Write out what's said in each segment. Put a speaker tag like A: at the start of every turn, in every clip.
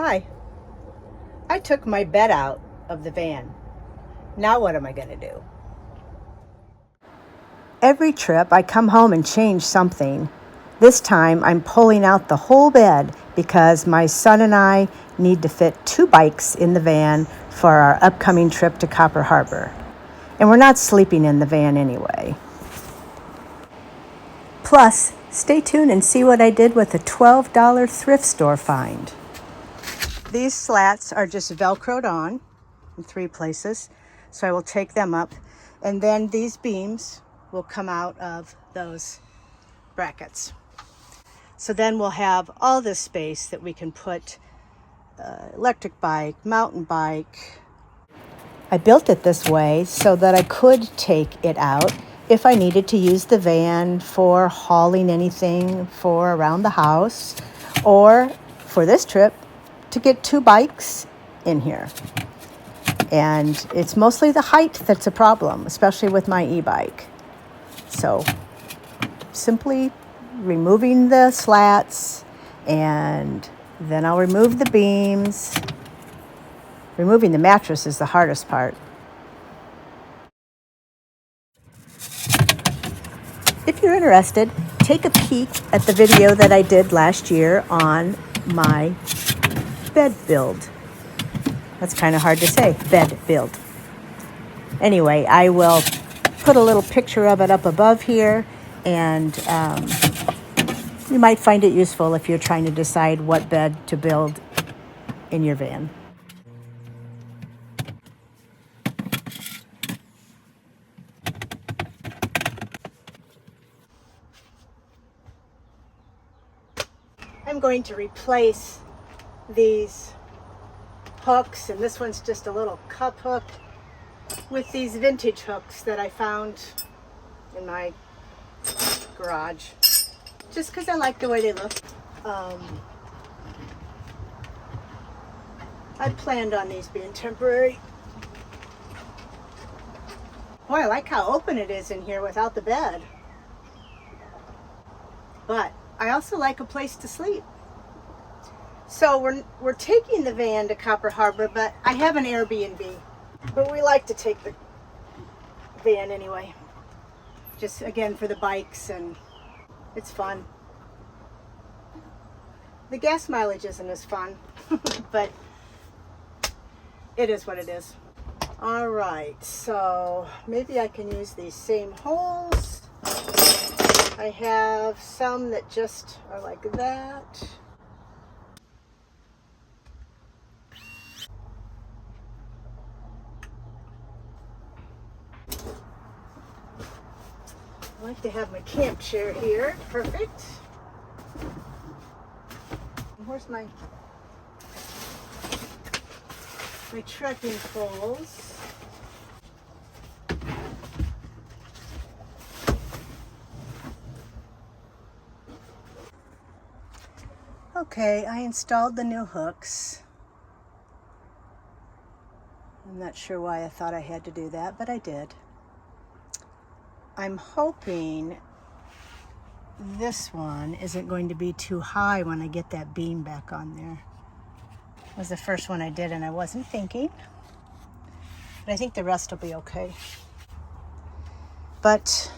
A: Hi. I took my bed out of the van. Now what am I going to do? Every trip I come home and change something. This time I'm pulling out the whole bed because my son and I need to fit 2 bikes in the van for our upcoming trip to Copper Harbor. And we're not sleeping in the van anyway. Plus, stay tuned and see what I did with a $12 thrift store find. These slats are just Velcroed on in 3 places, so I will take them up, and then these beams will come out of those brackets. So then we'll have all this space that we can put electric bike, mountain bike. I built it this way so that I could take it out if I needed to use the van for hauling anything for around the house, or for this trip to get 2 bikes in here. And it's mostly the height that's a problem, especially with my e-bike. So simply removing the slats, and then I'll remove the beams. Removing the mattress is the hardest part. If you're interested, take a peek at the video that I did last year on my bed build. That's kind of hard to say, bed build. Anyway, I will put a little picture of it up above here, and you might find it useful if you're trying to decide what bed to build in your van. I'm going to replace these hooks, and this one's just a little cup hook, with these vintage hooks that I found in my garage, just because I like the way they look. I planned on these being temporary. Boy, I like how open it is in here without the bed. But I also like a place to sleep. So we're taking the van to Copper Harbor, but I have an Airbnb. But we like to take the van anyway. Just again for the bikes, and it's fun. The gas mileage isn't as fun, but it is what it is. All right, so maybe I can use these same holes. I have some that just are like that. I like to have my camp chair here. Perfect. Where's my trekking poles? Okay, I installed the new hooks. I'm not sure why I thought I had to do that, but I did. I'm hoping this one isn't going to be too high when I get that beam back on there. It was the first one I did and I wasn't thinking, but I think the rest will be okay. But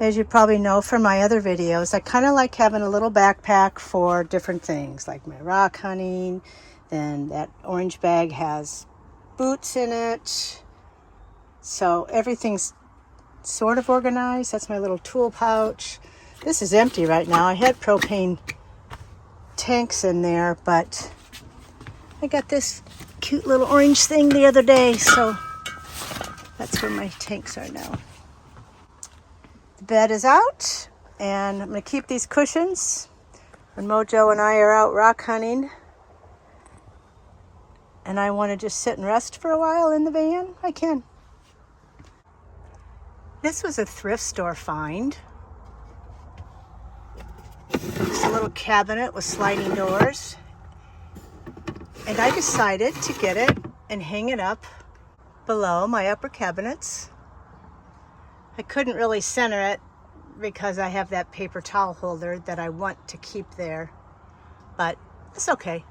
A: as you probably know from my other videos, I kind of like having a little backpack for different things, like my rock hunting. Then that orange bag has boots in it. So everything's sort of organized. That's my little tool pouch. This is empty right now. I had propane tanks in there, but I got this cute little orange thing the other day, so that's where my tanks are now. The bed is out, and I'm going to keep these cushions when Mojo and I are out rock hunting, and I want to just sit and rest for a while in the van. I can. This was a thrift store find. Just a little cabinet with sliding doors. And I decided to get it and hang it up below my upper cabinets. I couldn't really center it because I have that paper towel holder that I want to keep there, but it's okay.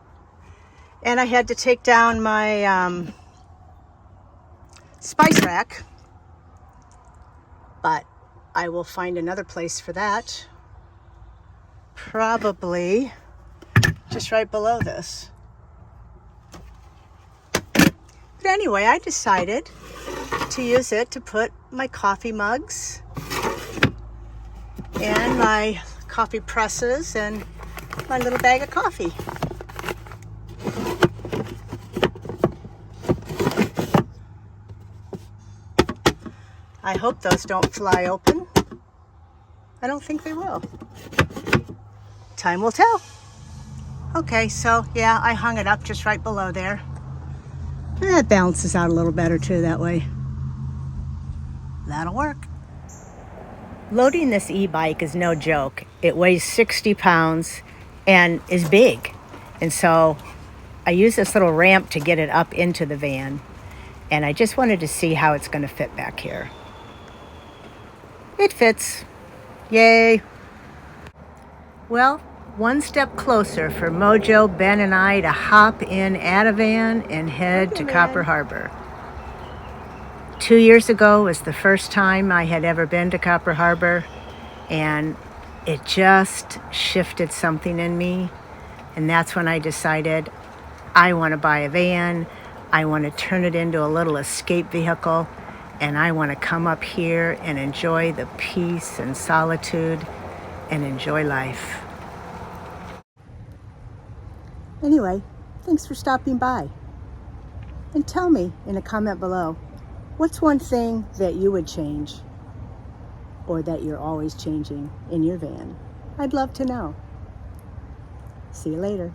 A: And I had to take down my spice rack, but I will find another place for that. Probably just right below this. But anyway, I decided to use it to put my coffee mugs and my coffee presses and my little bag of coffee. I hope those don't fly open. I don't think they will. Time will tell. Okay, so yeah, I hung it up just right below there. And that balances out a little better too that way. That'll work. Loading this e-bike is no joke. It weighs 60 pounds and is big. And so I use this little ramp to get it up into the van. And I just wanted to see how it's going to fit back here. It fits. Yay. Well, one step closer for Mojo, Ben, and I to hop in at a van and head to Copper Harbor. 2 years ago was the first time I had ever been to Copper Harbor, and it just shifted something in me. And that's when I decided I want to buy a van. I want to turn it into a little escape vehicle, and I want to come up here and enjoy the peace and solitude and enjoy life. Anyway, thanks for stopping by. And tell me in a comment below, what's one thing that you would change or that you're always changing in your van? I'd love to know. See you later.